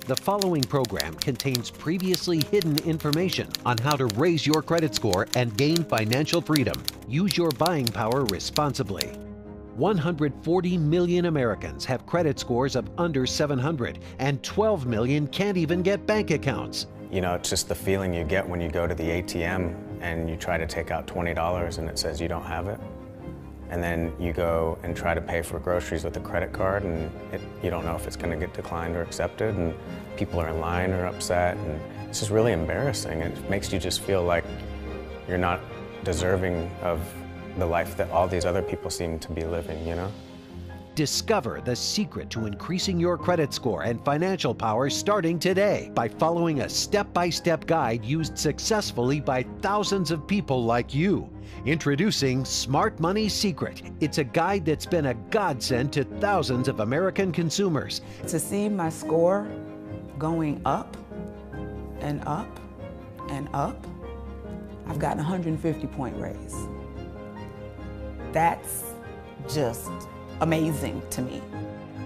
The following program contains previously hidden information on how to raise your credit score and gain financial freedom. Use your buying power responsibly. 140 million Americans have credit scores of under 700, and 12 million can't even get bank accounts. You know, it's just the feeling you get when you go to the ATM and you try to take out $20 and it says you don't have it. And then you go and try to pay for groceries with a credit card and you don't know if it's going to get declined or accepted, and people are in line or upset, and it's just really embarrassing. It makes you just feel like you're not deserving of the life that all these other people seem to be living, you know? Discover the secret to increasing your credit score and financial power starting today by following a step-by-step guide used successfully by thousands of people like you. Introducing Smart Money Secret. It's a guide that's been a godsend to thousands of American consumers. To see my score going up and up and up, I've gotten a 150-point raise. That's just amazing to me.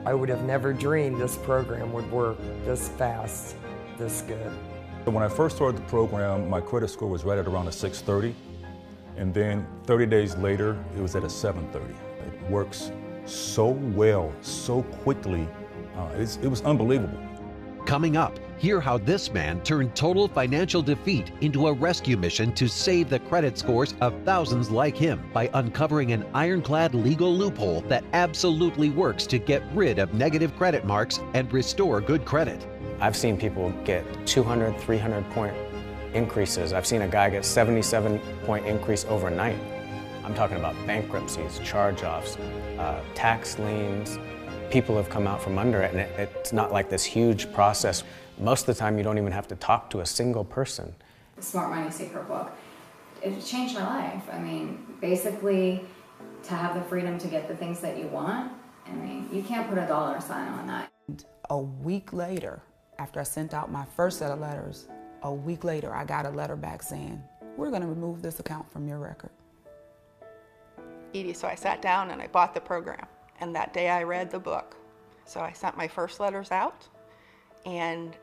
I would have never dreamed this program would work this fast, this good. When I first started the program, my credit score was right at around a 630, and then 30 days later, it was at a 730. It works so well, so quickly, it was unbelievable. Coming up, hear how this man turned total financial defeat into a rescue mission to save the credit scores of thousands like him by uncovering an ironclad legal loophole that absolutely works to get rid of negative credit marks and restore good credit. I've seen people get 200, 300-point increases. I've seen a guy get 77-point increase overnight. I'm talking about bankruptcies, charge-offs, tax liens. People have come out from under it, and it's not like this huge process. Most of the time, you don't even have to talk to a single person. The Smart Money Secret book, it changed my life. I mean, basically, to have the freedom to get the things that you want, I mean, you can't put a dollar sign on that. A week later, after I sent out my first set of letters, a week later, I got a letter back saying, we're going to remove this account from your record. Edie, so I sat down and I bought the program. And that day I read the book. So I sent my first letters out, and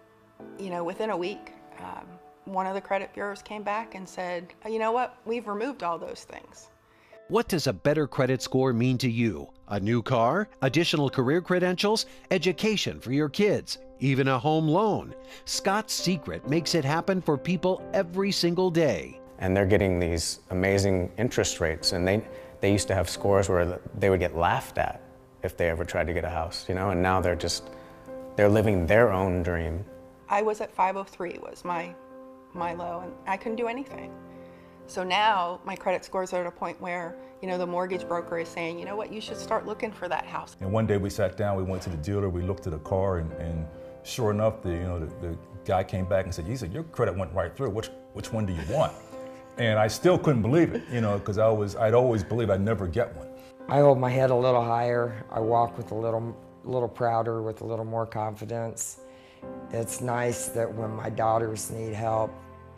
you know, within a week, one of the credit bureaus came back and said, you know what, we've removed all those things. What does a better credit score mean to you? A new car? Additional career credentials? Education for your kids? Even a home loan? Scott's Secret makes it happen for people every single day. And they're getting these amazing interest rates, and they used to have scores where they would get laughed at if they ever tried to get a house, you know, and now they're living their own dream. I was at 503 was my low, and I couldn't do anything. So now my credit scores are at a point where, you know, the mortgage broker is saying, you know what, you should start looking for that house. And one day we sat down, we went to the dealer, we looked at the car, and sure enough, the guy came back and said, your credit went right through. Which one do you want? And I still couldn't believe it, you know, because I'd always believed I'd never get one. I hold my head a little higher. I walk with a little prouder, with a little more confidence. It's nice that when my daughters need help,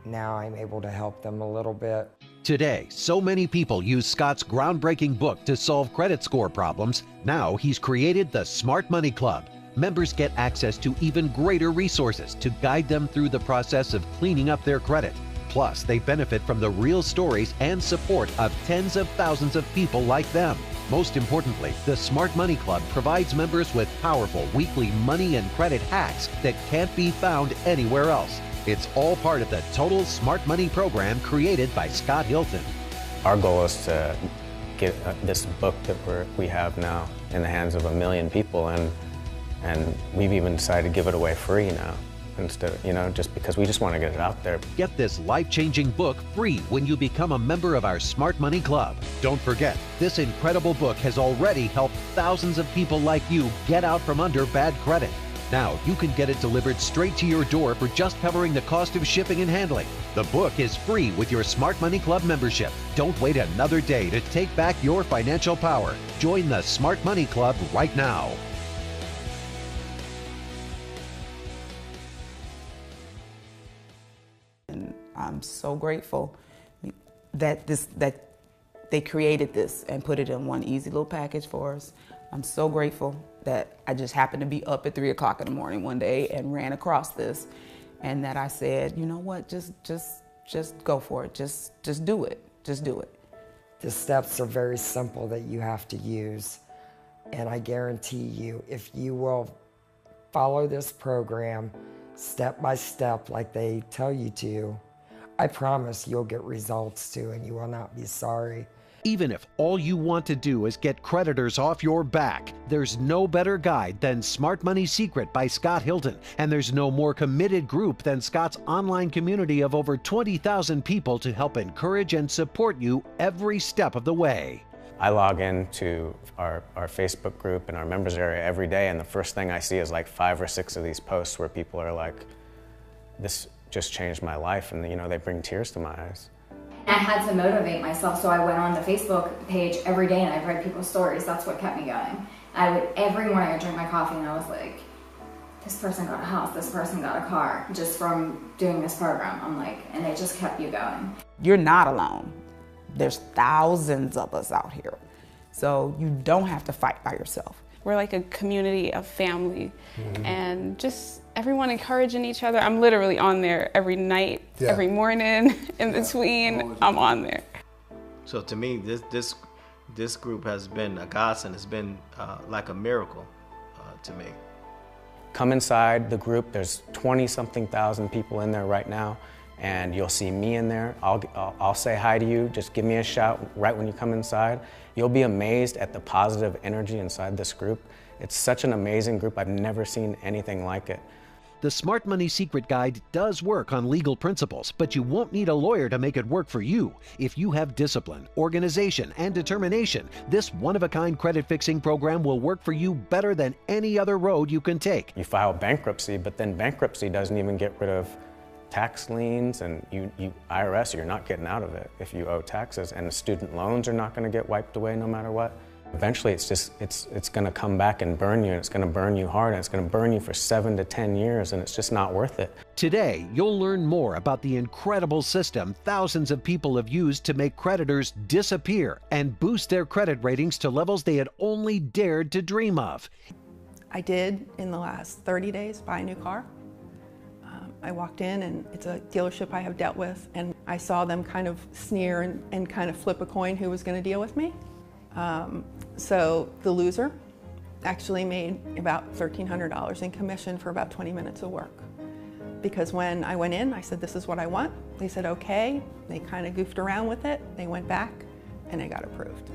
now I'm able to help them a little bit. Today, so many people use Scott's groundbreaking book to solve credit score problems. Now he's created the Smart Money Club. Members get access to even greater resources to guide them through the process of cleaning up their credit. Plus, they benefit from the real stories and support of tens of thousands of people like them. Most importantly, the Smart Money Club provides members with powerful weekly money and credit hacks that can't be found anywhere else. It's all part of the Total Smart Money program created by Scott Hilton. Our goal is to get this book that we have now in the hands of 1 million people, and we've even decided to give it away free now. Instead of, you know, just because we just want to get it out there. Get this life-changing book free when you become a member of our Smart Money Club. Don't forget, this incredible book has already helped thousands of people like you get out from under bad credit. Now you can get it delivered straight to your door for just covering the cost of shipping and handling. The book is free with your Smart Money Club membership. Don't wait another day to take back your financial power. Join the Smart Money Club right now. I'm so grateful that they created this and put it in one easy little package for us. I'm so grateful that I just happened to be up at 3 o'clock in the morning one day and ran across this, and that I said, you know what, just go for it. Just do it. Just do it. The steps are very simple that you have to use. And I guarantee you, if you will follow this program step by step like they tell you to, I promise you'll get results too, and you will not be sorry. Even if all you want to do is get creditors off your back, there's no better guide than Smart Money Secret by Scott Hilton. And there's no more committed group than Scott's online community of over 20,000 people to help encourage and support you every step of the way. I log into our Facebook group and our members area every day, and the first thing I see is like 5 or 6 of these posts where people are like, this just changed my life, and you know, they bring tears to my eyes. I had to motivate myself, so I went on the Facebook page every day and I read people's stories. That's what kept me going. Every morning I drink my coffee and I was like, this person got a house, this person got a car, just from doing this program. I'm like, and they just kept you going. You're not alone. There's thousands of us out here. So you don't have to fight by yourself. We're like a community of family, and just everyone encouraging each other. I'm literally on there every night, every morning, in between, I'm on there. So to me, this group has been a godsend. It's been like a miracle to me. Come inside the group. There's 20-something thousand people in there right now, and you'll see me in there. I'll say hi to you. Just give me a shout right when you come inside. You'll be amazed at the positive energy inside this group. It's such an amazing group. I've never seen anything like it. The Smart Money Secret Guide does work on legal principles, but you won't need a lawyer to make it work for you. If you have discipline, organization, and determination, this one-of-a-kind credit fixing program will work for you better than any other road you can take. You file bankruptcy, but then bankruptcy doesn't even get rid of tax liens, and IRS, you're not getting out of it if you owe taxes, and the student loans are not going to get wiped away no matter what. Eventually it's going to come back and burn you, and it's going to burn you hard, and it's going to burn you for 7 to 10 years, and it's just not worth it. Today, you'll learn more about the incredible system thousands of people have used to make creditors disappear and boost their credit ratings to levels they had only dared to dream of. I did, in the last 30 days, buy a new car. I walked in, and it's a dealership I have dealt with, and I saw them kind of sneer and kind of flip a coin who was going to deal with me. So the loser actually made about $1,300 in commission for about 20 minutes of work. Because when I went in, I said, this is what I want. They said, okay. They kind of goofed around with it. They went back, and it got approved.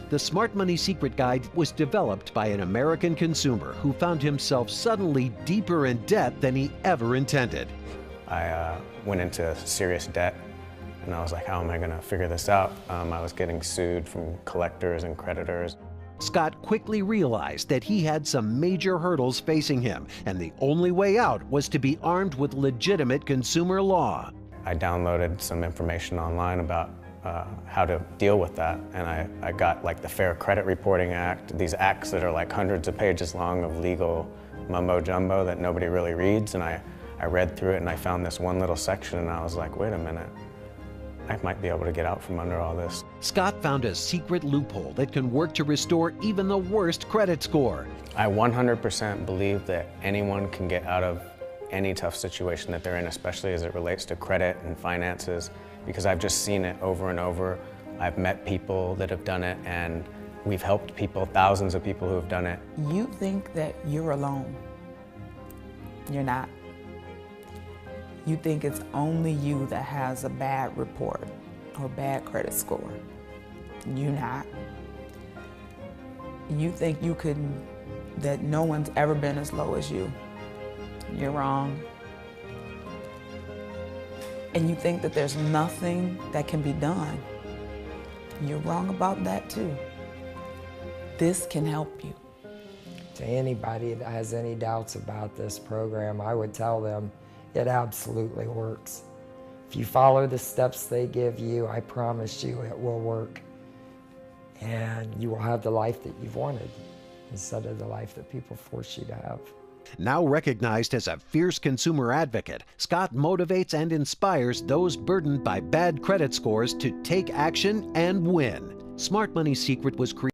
The Smart Money Secret Guide was developed by an American consumer who found himself suddenly deeper in debt than he ever intended. I went into serious debt, and I was like, how am I going to figure this out? I was getting sued from collectors and creditors. Scott quickly realized that he had some major hurdles facing him, and the only way out was to be armed with legitimate consumer law. I downloaded some information online about how to deal with that, and I got like the Fair Credit Reporting Act, these acts that are like hundreds of pages long of legal mumbo jumbo that nobody really reads, and I read through it, and I found this one little section, and I was like, wait a minute, I might be able to get out from under all this. Scott found a secret loophole that can work to restore even the worst credit score. I 100% believe that anyone can get out of any tough situation that they're in, especially as it relates to credit and finances, because I've just seen it over and over. I've met people that have done it, and we've helped people, thousands of people who have done it. You think that you're alone. You're not. You think it's only you that has a bad report or bad credit score. You're not. You think that no one's ever been as low as you. You're wrong. And you think that there's nothing that can be done. You're wrong about that too. This can help you. To anybody that has any doubts about this program, I would tell them it absolutely works. If you follow the steps they give you, I promise you it will work. And you will have the life that you've wanted instead of the life that people force you to have. Now recognized as a fierce consumer advocate, Scott motivates and inspires those burdened by bad credit scores to take action and win. Smart Money Secret was created